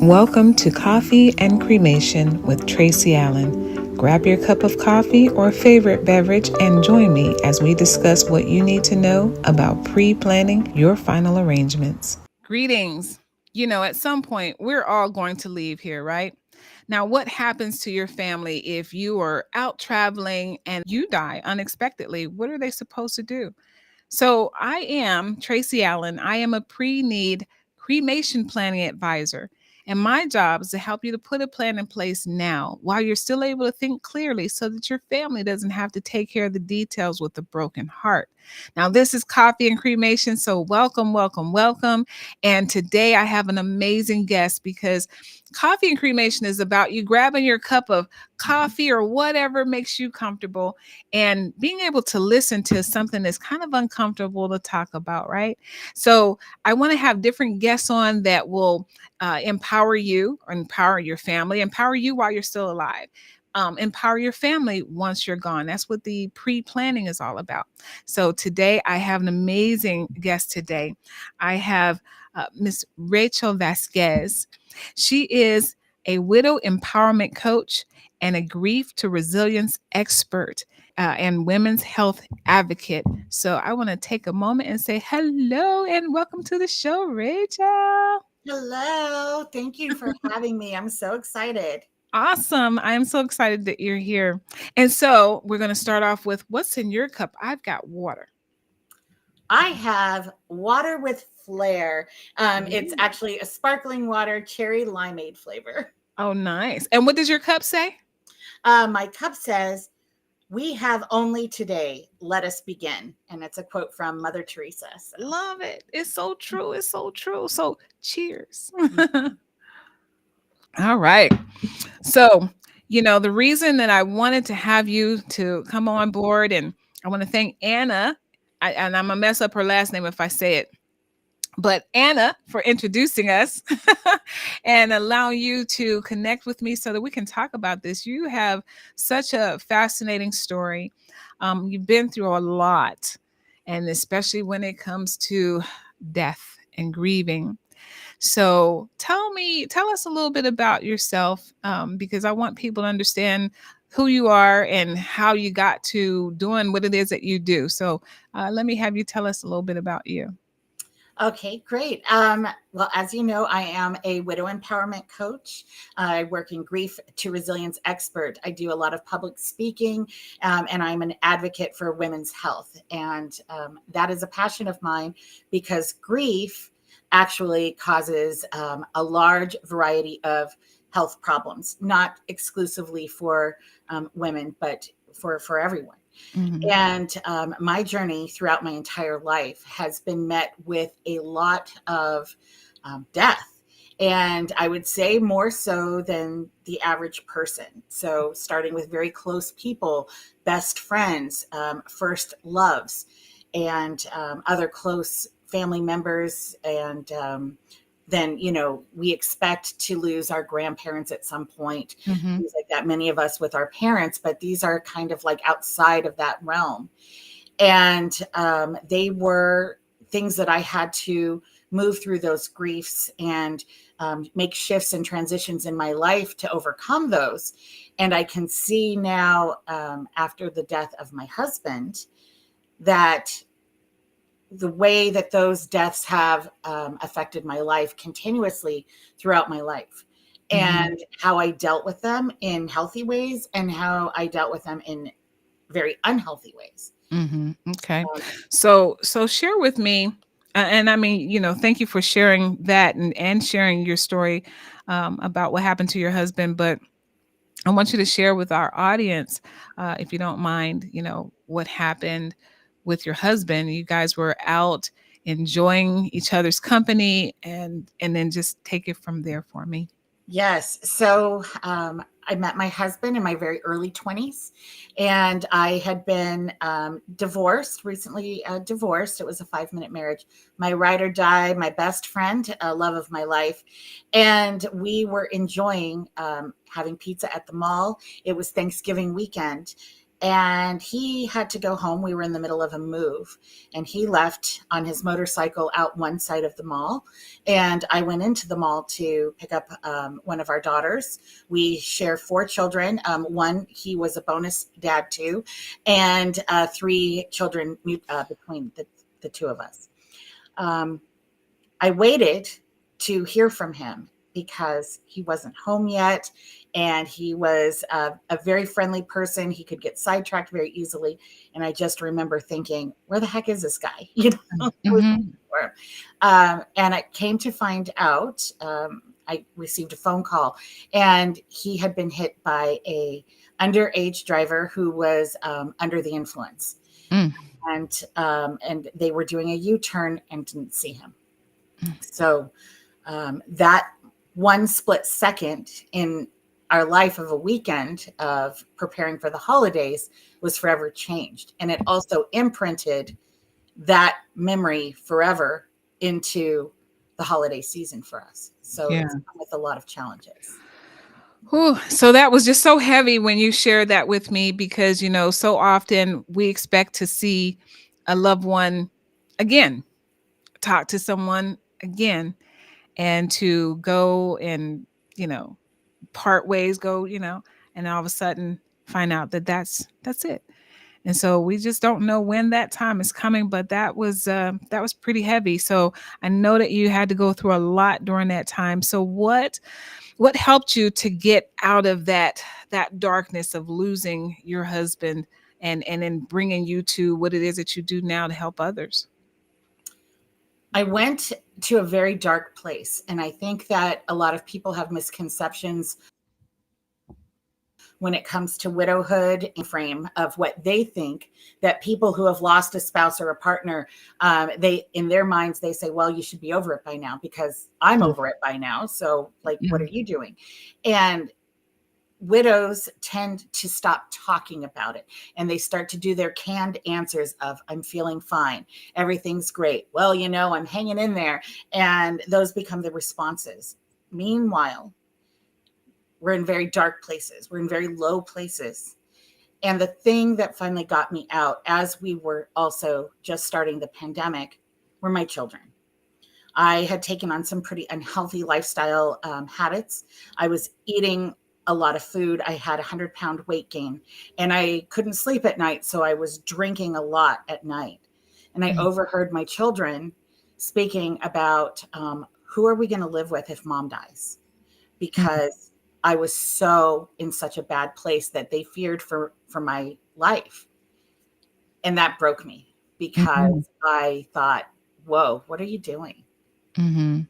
Welcome to Coffee and Cremation with Tracy Allen. Grab your cup of coffee or favorite beverage and join me as we discuss what you need to know about pre-planning your final arrangements. Greetings. At some point, we're all going to leave here, right? Now, what happens to your family if you are out traveling and you die unexpectedly? What are they supposed to do? So, I am Tracy Allen. I am a pre need cremation planning advisor. And my job is to help you to put a plan in place now while you're still able to think clearly so that your family doesn't have to take care of the details with a broken heart. Now, this is Coffee and Cremation. So, welcome, welcome, welcome. And today I have an amazing guest because Coffee and Cremation is about you grabbing your cup of coffee or whatever makes you comfortable and being able to listen to something that's kind of uncomfortable to talk about, right? So I want to have different guests on that will empower you, or empower your family, empower you while you're still alive. Empower your family once you're gone. That's what the pre-planning is all about. So today I have an amazing guest today. I have Miss Rachel Vasquez. She is a widow empowerment coach and a grief to resilience expert and women's health advocate. So I want to take a moment and say hello and welcome to the show, Rachel. Hello. Thank you for having me. I'm so excited. Awesome. I am so excited that you're here. And so we're going to start off with what's in your cup? I've got water. I have water with flair. It's Ooh. actually a sparkling water, cherry limeade flavor. Oh, nice. And what does your cup say? My cup says, "We have only today. Let us begin." And it's a quote from Mother Teresa. So, Love it. It's so true. It's so true. So cheers. All right. So, the reason that I wanted to have you to come on board, and I want to thank Anna, and I'm going to mess up her last name if I say it, but Anna for introducing us and allowing you to connect with me so that we can talk about this. You have such a fascinating story. You've been through a lot, and especially when it comes to death and grieving. So tell us a little bit about yourself, because I want people to understand who you are and how you got to doing what it is that you do. So let me have you tell us a little bit about you. okay, great. Well, as you know, I am a widow empowerment coach. I work in grief to resilience expert. I do a lot of public speaking, and I'm an advocate for women's health. And that is a passion of mine because grief actually causes a large variety of health problems, not exclusively for women, but for everyone. Mhm. And my journey throughout my entire life has been met with a lot of death. And I would say more so than the average person. So, starting with very close people, best friends, first loves, and other close family members. And then, we expect to lose our grandparents at some point, Mhm. things like that, many of us with our parents, but these are kind of like outside of that realm. And they were things that I had to move through those griefs and make shifts and transitions in my life to overcome those. And I can see now, after the death of my husband, that the way that those deaths have affected my life continuously throughout my life, Mhm. and how I dealt with them in healthy ways and how I dealt with them in very unhealthy ways. Mhm. Okay. Um, So share with me, and I mean, thank you for sharing that and sharing your story about what happened to your husband. But I want you to share with our audience, if you don't mind, what happened with your husband. You guys were out enjoying each other's company, and then just take it from there for me. Yes. So I met my husband in my very early 20s, and I had been divorced, recently divorced. It was a 5-minute marriage. My ride or die, my best friend, love of my life. And we were enjoying having pizza at the mall. It was Thanksgiving weekend. and he had to go home. We were in the middle of a move, and he left on his motorcycle out one side of the mall. And I went into the mall to pick up one of our daughters. We share four children. One, he was a bonus dad too, and three children between the two of us. Um, I waited to hear from him because he wasn't home yet, and he was a very friendly person. He could get sidetracked very easily. And I just remember thinking, where the heck is this guy? Mm-hmm. And I came to find out, I received a phone call, and he had been hit by a underage driver who was under the influence. Mm. And they were doing a U-turn and didn't see him. So that one split second in our life of a weekend of preparing for the holidays was forever changed. And it also imprinted that memory forever into the holiday season for us. So Yeah. it's come with a lot of challenges. Whew. So that was just so heavy when you shared that with me because, so often we expect to see a loved one again, talk to someone again, and to go and, you know, part ways, and all of a sudden find out that that's it. And so we just don't know when that time is coming, but that was pretty heavy. So I know that you had to go through a lot during that time. So what helped you to get out of that darkness of losing your husband and then bringing you to what it is that you do now to help others? I went to a very dark place. And I think that a lot of people have misconceptions when it comes to widowhood and frame of what they think that people who have lost a spouse or a partner, they in their minds they say, well, you should be over it by now because I'm Mm. over it by now. So like, what are Mhm. you doing? And widows tend to stop talking about it, and they start to do their canned answers of, I'm feeling fine, everything's great, well, I'm hanging in there. And those become the responses. Meanwhile, we're in very dark places, we're in very low places. And the thing that finally got me out as we were also just starting the pandemic were my children. I had taken on some pretty unhealthy lifestyle habits. I was eating a lot of food. I had 100-pound weight gain, and I couldn't sleep at night. So I was drinking a lot at night. And I Mm. overheard my children speaking about who are we going to live with if mom dies? Mm. Because I was so in such a bad place that they feared for my life. And that broke me Mhm. because I thought, whoa, what are you doing? Mhm.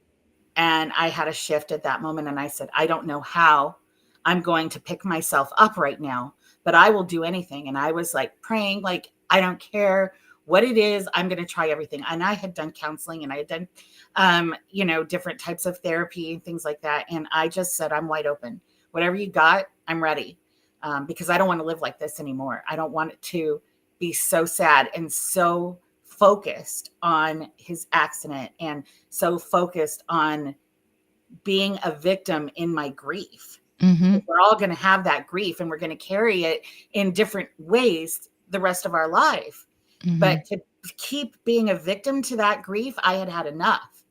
And I had a shift at that moment. And I said, I don't know how I'm going to pick myself up right now, but I will do anything. And I was like praying, like, I don't care what it is. I'm going to try everything. And I had done counseling, and I had done, different types of therapy and things like that. And I just said, I'm wide open. Whatever you got, I'm ready. Because I don't want to live like this anymore. I don't want it to be so sad and so focused on his accident and so focused on being a victim in my grief. Mhm. We're all going to have that grief, and we're going to carry it in different ways the rest of our life. But Mhm. to keep being a victim to that grief, I had had enough.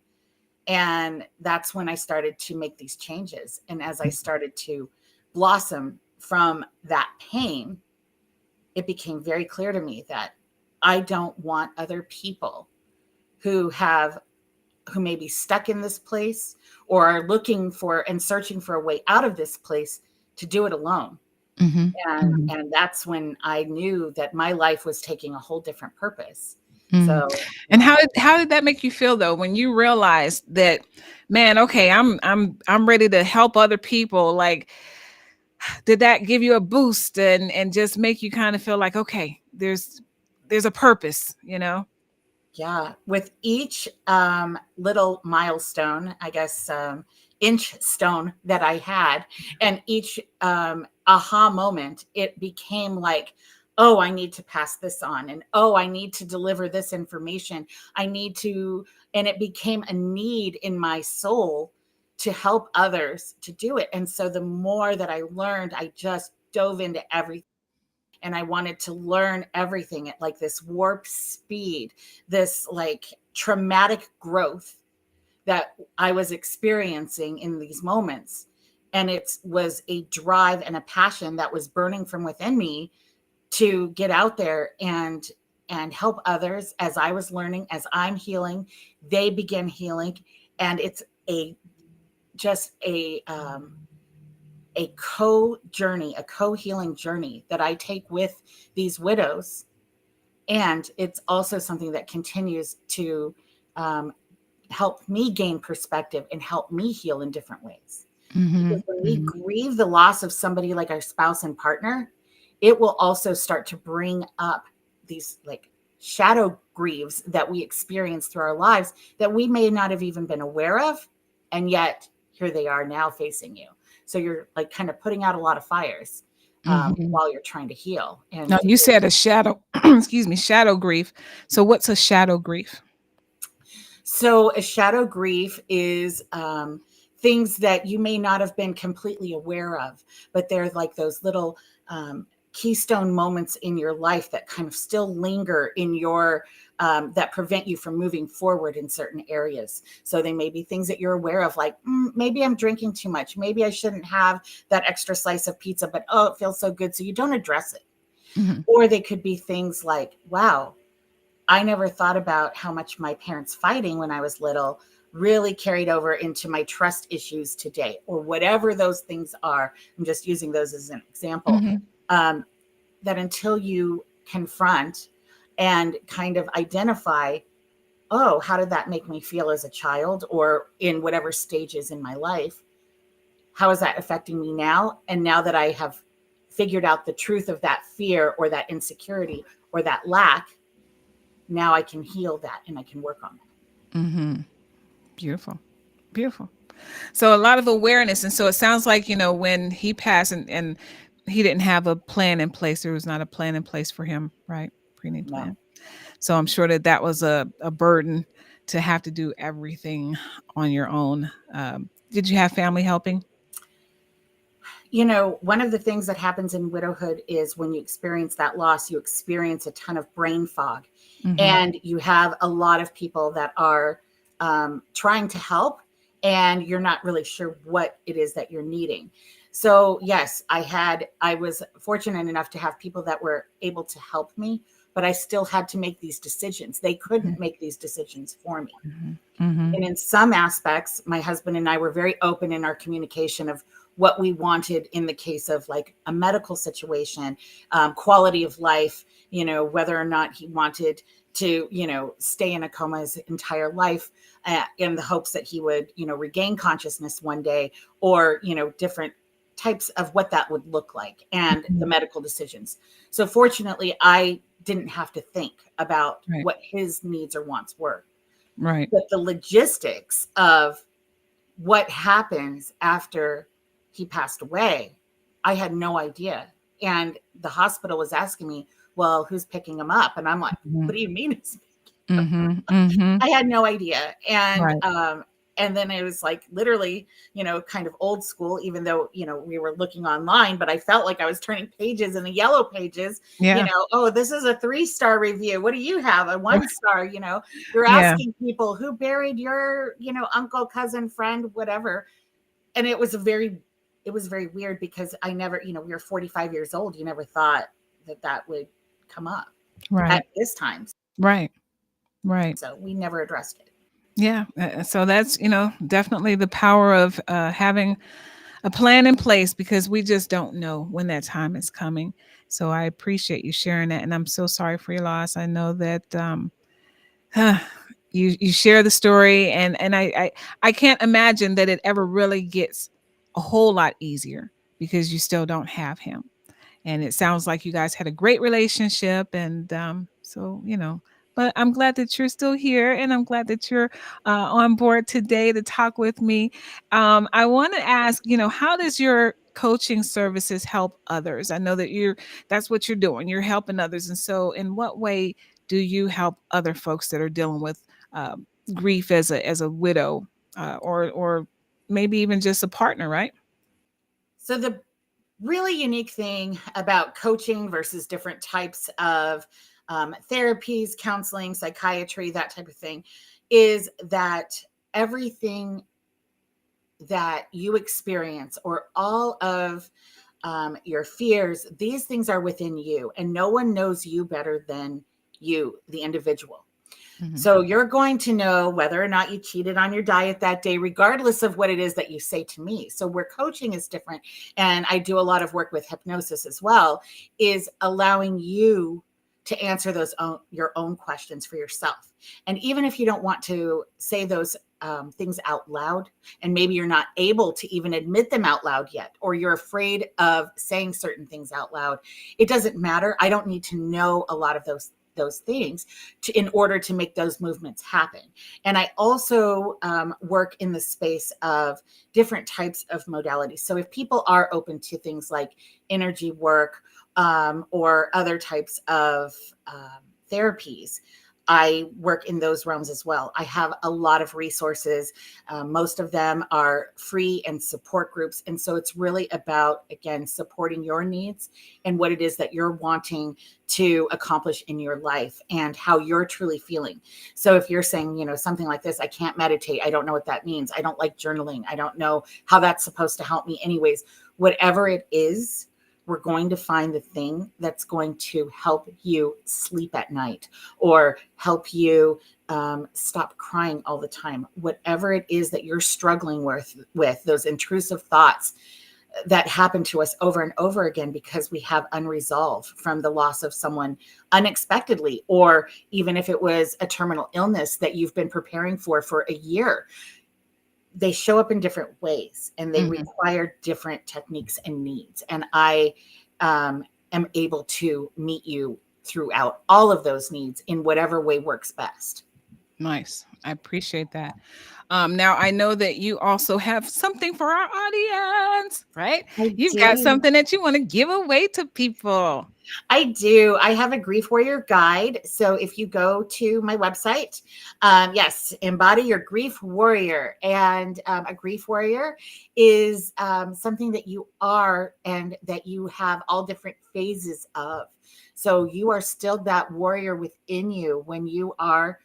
And that's when I started to make these changes. And as I started to blossom from that pain, it became very clear to me that I don't want other people who have who may be stuck in this place or are looking for and searching for a way out of this place to do it alone. Mhm. And Mhm. and that's when I knew that my life was taking a whole different purpose. Mm. So And yeah. how did that make you feel though when you realized that, man, okay, I'm ready to help other people? Like, did that give you a boost and just make you kind of feel like, okay, there's a purpose? Yeah, with each little milestone, I guess, inch stone that I had, and each aha moment, it became like, oh, I need to pass this on, and oh, I need to deliver this information. I need to, and it became a need in my soul to help others to do it. And so the more that I learned, I just dove into everything. and I wanted to learn everything at like this warp speed, this like traumatic growth that I was experiencing in these moments. And it was a drive and a passion that was burning from within me to get out there and help others. As I was learning, as I'm healing, they begin healing. And it's a just a co-journey, a co-healing journey that I take with these widows. And it's also something that continues to um, help me gain perspective and help me heal in different ways. Mm-hmm. Because when we Mm-hmm. grieve the loss of somebody like our spouse and partner, it will also start to bring up these like shadow grieves that we experience through our lives that we may not have even been aware of. And yet here they are now facing you. So you're like kind of putting out a lot of fires Mm-hmm. while you're trying to heal. Now And you said a shadow, excuse me, shadow grief. So what's a shadow grief? so a shadow grief is things that you may not have been completely aware of, but they're like those little keystone moments in your life that kind of still linger in your that prevent you from moving forward in certain areas. So they may be things that you're aware of, like maybe I'm drinking too much, maybe I shouldn't have that extra slice of pizza, but oh, it feels so good, so you don't address it. Mm-hmm. Or they could be things like, wow, I never thought about how much my parents fighting when I was little really carried over into my trust issues today, or whatever those things are. I'm just using those as an example. Mm-hmm. Um, that until you confront and kind of identify, oh, how did that make me feel as a child or in whatever stages in my life? How is that affecting me now? And now that I have figured out the truth of that fear or that insecurity or that lack, now I can heal that and I can work on that. Mm-hmm. Beautiful. Beautiful. So a lot of awareness. And so it sounds like, when he passed and he didn't have a plan in place, there was not a plan in place for him, right? Prenatal No. plan. So I'm sure that was a burden to have to do everything on your own. Did you have family helping? One of the things that happens in widowhood is when you experience that loss, you experience a ton of brain fog. Mm-hmm. And you have a lot of people that are trying to help, and you're not really sure what it is that you're needing. So, yes, I was fortunate enough to have people that were able to help me, but I still had to make these decisions. They couldn't make these decisions for me. Mm-hmm. Mm-hmm. And in some aspects, my husband and I were very open in our communication of what we wanted in the case of like a medical situation, quality of life, whether or not he wanted to, stay in a coma his entire life in the hopes that he would, regain consciousness one day, or, different types of what that would look like and the Mm-hmm. medical decisions. So fortunately, I didn't have to think about Right. what his needs or wants were. Right. But the logistics of what happens after he passed away, I had no idea. And the hospital was asking me, well, who's picking him up? And I'm like, Mm-hmm. what do you mean? Mm-hmm. Mm-hmm. I had no idea. Right. And then it was like literally, kind of old school, even though, we were looking online, but I felt like I was turning pages in the yellow pages, Yeah. oh, this is a 3-star review. What do you have? A 1-star, you're Yeah. asking people who buried your, uncle, cousin, friend, whatever. And it was very weird because I never, we were 45 years old. You never thought that would come up Right. at this time. Right. Right. So we never addressed it. Yeah. So that's, definitely the power of having a plan in place, because we just don't know when that time is coming. So I appreciate you sharing that. And I'm so sorry for your loss. I know that you share the story, and I can't imagine that it ever really gets a whole lot easier because you still don't have him. And it sounds like you guys had a great relationship, and so but I'm glad that you're still here, and I'm glad that you're on board today to talk with me. I want to ask, how does your coaching services help others? I know that that's what you're doing, you're helping others. And so in what way do you help other folks that are dealing with grief as a widow, or maybe even just a partner, right? So the really unique thing about coaching versus different types of therapies, counseling, psychiatry, that type of thing, is that everything that you experience or all of your fears, these things are within you, and no one knows you better than you, the individual. Mm-hmm. So you're going to know whether or not you cheated on your diet that day, regardless of what it is that you say to me. So where coaching is different, and I do a lot of work with hypnosis as well, is allowing you to answer your own questions for yourself. And even if you don't want to say those things out loud, and maybe you're not able to even admit them out loud yet, or you're afraid of saying certain things out loud, it doesn't matter. I don't need to know a lot of those things in order to make those movements happen. And I also work in the space of different types of modalities. So if people are open to things like energy work or other types of therapies, I work in those realms as well. I have a lot of resources. Most of them are free and support groups. And so it's really about, again, supporting your needs and what it is that you're wanting to accomplish in your life and how you're truly feeling. So if you're saying, something like this, I can't meditate, I don't know what that means, I don't like journaling, I don't know how that's supposed to help me anyways, whatever it is, we're going to find the thing that's going to help you sleep at night or help you stop crying all the time. Whatever it is that you're struggling with those intrusive thoughts that happen to us over and over again because we have unresolved from the loss of someone unexpectedly, or even if it was a terminal illness that you've been preparing for a year. They show up in different ways and they require different techniques and needs. And I am able to meet you throughout all of those needs in whatever way works best. Nice. I appreciate that. Now I know that you also have something for our audience, right? I You've got do. something that you want to give away to people. I do. I have a grief warrior guide. So if you go to my website, yes, embody your grief warrior. And a grief warrior is something that you are and that you have all different phases of. So you are still that warrior within you when you are,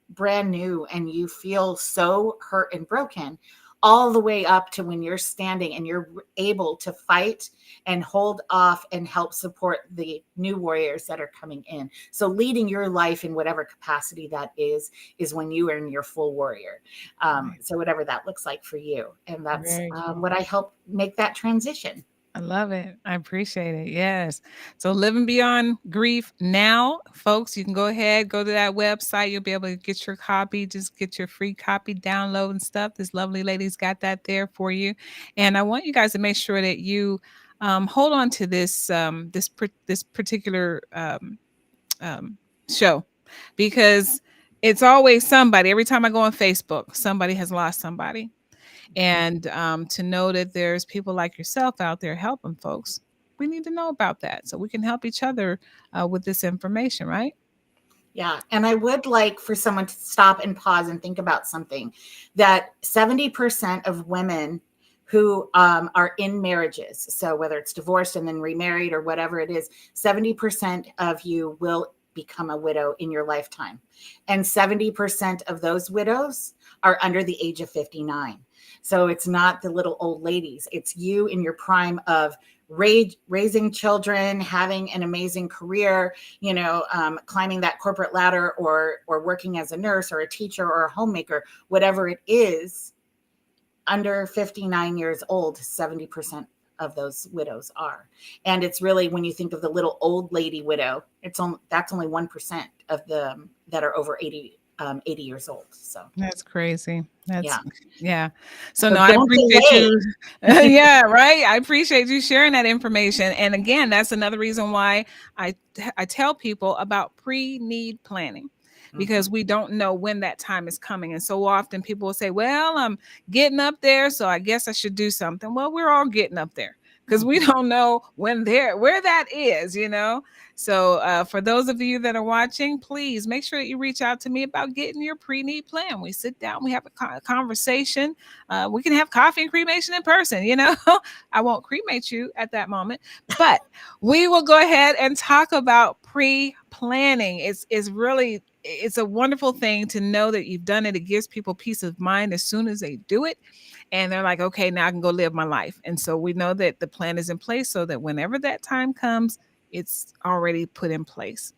brand new and you feel so hurt and broken, all the way up to when you're standing and you're able to fight and hold off and help support the new warriors that are coming in. So leading your life in whatever capacity that is when you are in your full warrior. So whatever that looks like for you. And that's Very cool. what I help make that transition. I love it. I appreciate it. Yes. So living beyond grief now, folks, you can go ahead, go to that website. You'll be able to get your copy. Just get your free copy, download and stuff. This lovely lady's got that there for you. And I want you guys to make sure that you hold on to this particular show, because it's always somebody. Every time I go on Facebook, somebody has lost somebody. And to know that there's people like yourself out there helping folks, we need to know about that so we can help each other with this information, right? Yeah. And I would like for someone to stop and pause and think about something, that 70% of women who are in marriages, so whether it's divorced and then remarried or whatever it is, 70% of you will become a widow in your lifetime. And 70% of those widows are under the age of 59. So it's not the little old ladies. It's you in your prime of raising children, having an amazing career, climbing that corporate ladder, or working as a nurse or a teacher or a homemaker, whatever it is. Under 59 years old, 70% of those widows are. And it's really, when you think of the little old lady widow, that's only 1% of them that are over 80 years old. So That's crazy. yeah. Yeah. So So no, I don't appreciate delay. you. Yeah, right. I appreciate you sharing that information. And again, that's another reason why I tell people about pre-need planning, because Mhm. we don't know when that time is coming. And so often people will say, well, I'm getting up there, so I guess I should do something. Well, we're all getting up there. because we don't know where that is, So for those of you that are watching, please make sure that you reach out to me about getting your pre-need plan. We sit down, we have a conversation. We can have coffee and cremation in person. I won't cremate you at that moment, but we will go ahead and talk about pre-planning. It's a wonderful thing to know that you've done it. It gives people peace of mind as soon as they do it. And they're like, okay, now I can go live my life. And so we know that the plan is in place so that whenever that time comes, it's already put in place.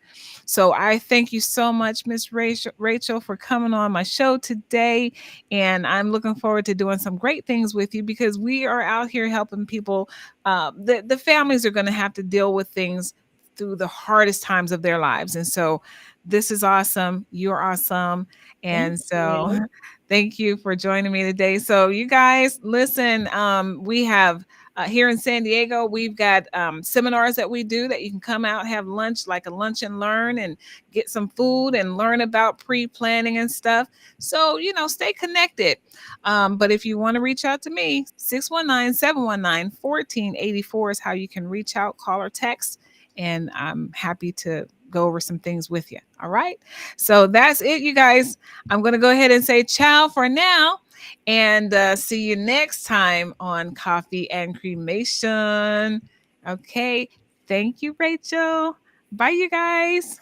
So I thank you so much, Miss Rachel, for coming on my show today. And I'm looking forward to doing some great things with you because we are out here helping people. The families are going to have to deal with things through the hardest times of their lives. And so this is awesome. You're awesome. And so thank you for joining me today. So you guys, listen, we have here in San Diego, we've got seminars that we do that you can come out, have lunch, like a lunch and learn, and get some food and learn about pre-planning and stuff. So, stay connected. But if you want to reach out to me, 619-719-1484 is how you can reach out, call or text. And I'm happy to go over some things with you. All right. So that's it, you guys. I'm going to go ahead and say ciao for now and see you next time on Coffee and Cremation. Okay. Thank you, Rachel. Bye, you guys.